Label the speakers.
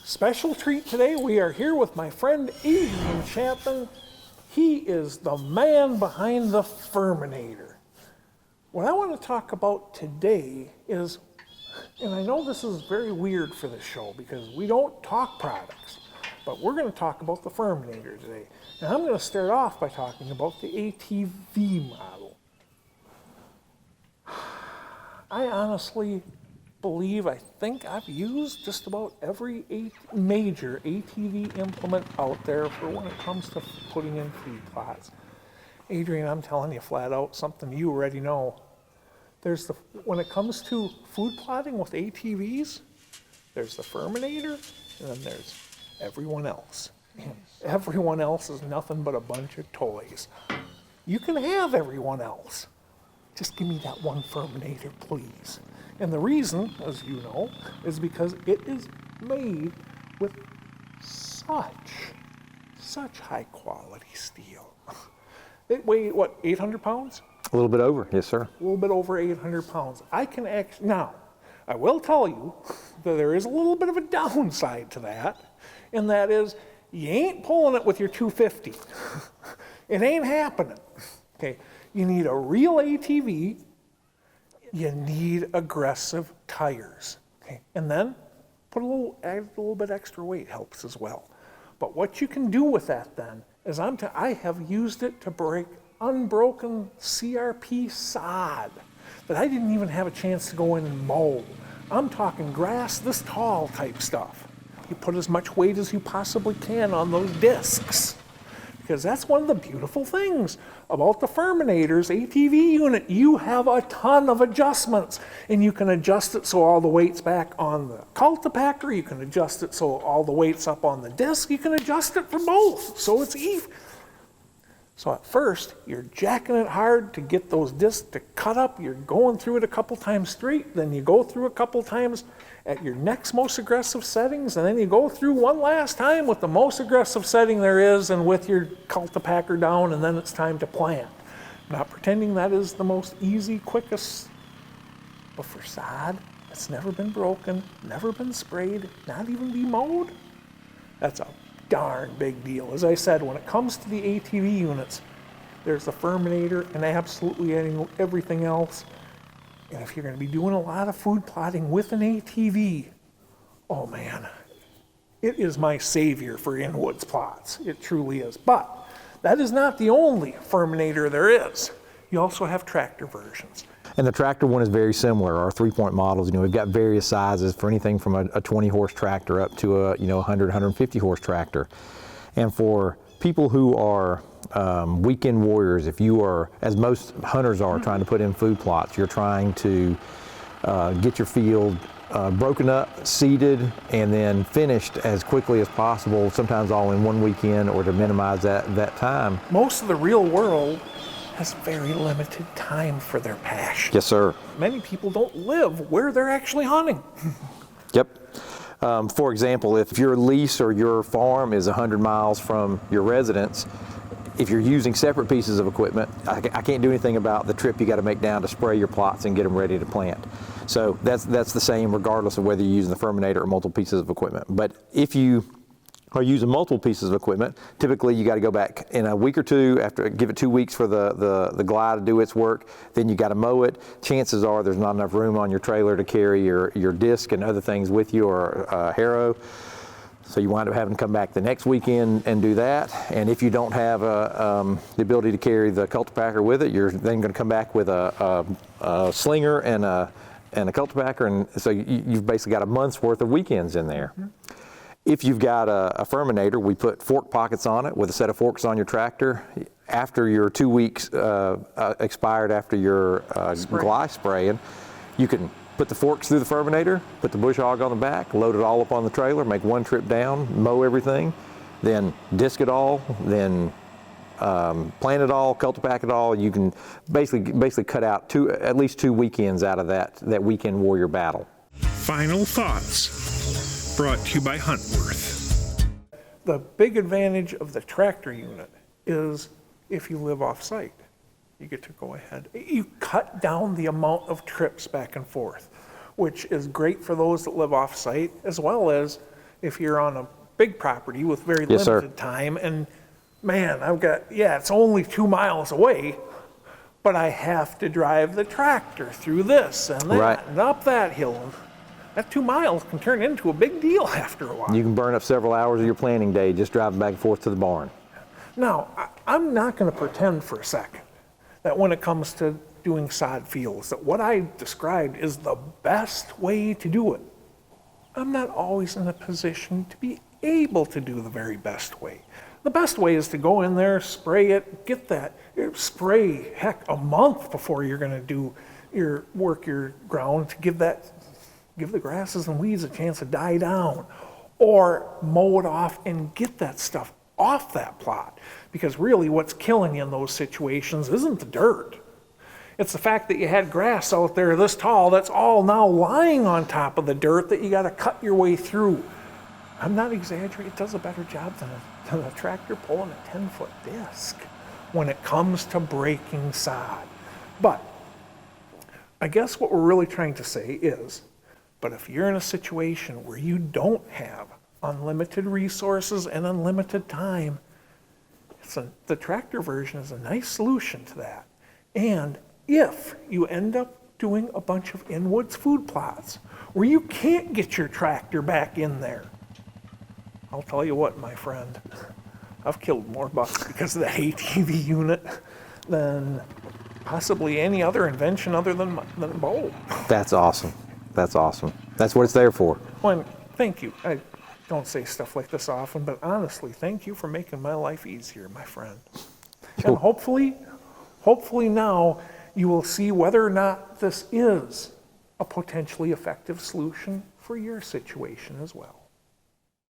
Speaker 1: Special treat today, we are here with my friend Adrian Chapman. He is the man behind the Firminator. What I want to talk about today is, and I know this is very weird for this show because we don't talk products, but we're going to talk about the Firminator today. And I'm going to start off by talking about the ATV model. I honestly I think I've used just about every major ATV implement out there for when it comes to putting in feed plots. Adrian, I'm telling you flat out something you already know. When it comes to food plotting with ATVs, there's the Firminator, and then there's everyone else. And everyone else is nothing but a bunch of toys. You can have everyone else. Just give me that one Firminator, please. And the reason, as you know, is because it is made with such high quality steel. It weighed, what, 800 pounds?
Speaker 2: A little bit over, yes sir.
Speaker 1: A little bit over 800 pounds. Now, I will tell you that there is a little bit of a downside to that, and that is you ain't pulling it with your 250. It ain't happening. Okay, you need a real ATV. You need aggressive tires, okay? And then add a little bit extra weight helps as well. But what you can do with that then is I have used it to break unbroken CRP sod that I didn't even have a chance to go in and mow. I'm talking grass this tall type stuff. You put as much weight as you possibly can on those discs, because that's one of the beautiful things about the Firminator's ATV unit. You have a ton of adjustments, and you can adjust it so all the weight's back on the cultipacker. You can adjust it so all the weight's up on the disc. You can adjust it for both, so it's even. So at first, you're jacking it hard to get those discs to cut up. You're going through it a couple times straight, then you go through a couple times at your next most aggressive settings, and then you go through one last time with the most aggressive setting there is and with your cultipacker down, and then it's time to plant. Not pretending that is the most easy, quickest, but for sod that's never been broken, never been sprayed, not even be mowed, that's a darn big deal. As I said, when it comes to the ATV units, there's the Firminator and absolutely everything else. And if you're going to be doing a lot of food plotting with an ATV, oh man, it is my savior for in-woods plots. It truly is. But that is not the only Firminator there is. You also have tractor versions.
Speaker 2: And the tractor one is very similar. Our 3-point models, we've got various sizes for anything from a 20 horse tractor up to a 100, 150 horse tractor. And for people who are weekend warriors, if you are, as most hunters are, trying to put in food plots, you're trying to get your field broken up, seeded, and then finished as quickly as possible, sometimes all in one weekend, or to minimize that time.
Speaker 1: Most of the real world has very limited time for their passion.
Speaker 2: Yes, sir.
Speaker 1: Many people don't live where they're actually hunting.
Speaker 2: Yep. For example, if your lease or your farm is 100 miles from your residence, if you're using separate pieces of equipment, I can't do anything about the trip you got to make down to spray your plots and get them ready to plant. So that's the same regardless of whether you're using the Firminator or multiple pieces of equipment. But if you are using multiple pieces of equipment, typically you got to go back in a week or two, give it 2 weeks for the glide to do its work, then you got to mow it. Chances are there's not enough room on your trailer to carry your disc and other things with you, or a harrow. So you wind up having to come back the next weekend and do that. And if you don't have the ability to carry the cultipacker with it, you're then going to come back with a slinger and a cultipacker, and so you've basically got a month's worth of weekends in there. Mm-hmm. If you've got a Firminator, we put fork pockets on it with a set of forks on your tractor. After your 2 weeks expired after your glide spraying, you can put the forks through the Firminator, put the bush hog on the back, load it all up on the trailer, make one trip down, mow everything, then disc it all, then plant it all, cultipack it all. You can basically cut out at least 2 weekends out of that weekend warrior battle.
Speaker 3: Final thoughts. Brought to you by Huntworth.
Speaker 1: The big advantage of the tractor unit is if you live off-site, you get to go ahead. You cut down the amount of trips back and forth, which is great for those that live off-site, as well as if you're on a big property with very
Speaker 2: Yes, sir.
Speaker 1: limited time, and man, it's only 2 miles away, but I have to drive the tractor through this and that
Speaker 2: Right.
Speaker 1: and up that hill. That 2 miles can turn into a big deal after a while.
Speaker 2: You can burn up several hours of your planting day just driving back and forth to the barn.
Speaker 1: Now, I'm not going to pretend for a second that when it comes to doing sod fields, that what I described is the best way to do it. I'm not always in a position to be able to do the very best way. The best way is to go in there, spray it, get that, spray, heck, a month before you're going to do your ground to give the grasses and weeds a chance to die down, or mow it off and get that stuff off that plot. Because really what's killing you in those situations isn't the dirt. It's the fact that you had grass out there this tall that's all now lying on top of the dirt that you got to cut your way through. I'm not exaggerating. It does a better job than a tractor pulling a 10-foot disc when it comes to breaking sod. But I guess what we're really trying to say is, but if you're in a situation where you don't have unlimited resources and unlimited time, the tractor version is a nice solution to that. And if you end up doing a bunch of in-woods food plots where you can't get your tractor back in there, I'll tell you what, my friend, I've killed more bucks because of the ATV unit than possibly any other invention other than a bow.
Speaker 2: That's awesome. That's awesome. That's what it's there for.
Speaker 1: Well, thank you. I don't say stuff like this often, but honestly, thank you for making my life easier, my friend. And hopefully now you will see whether or not this is a potentially effective solution for your situation as well.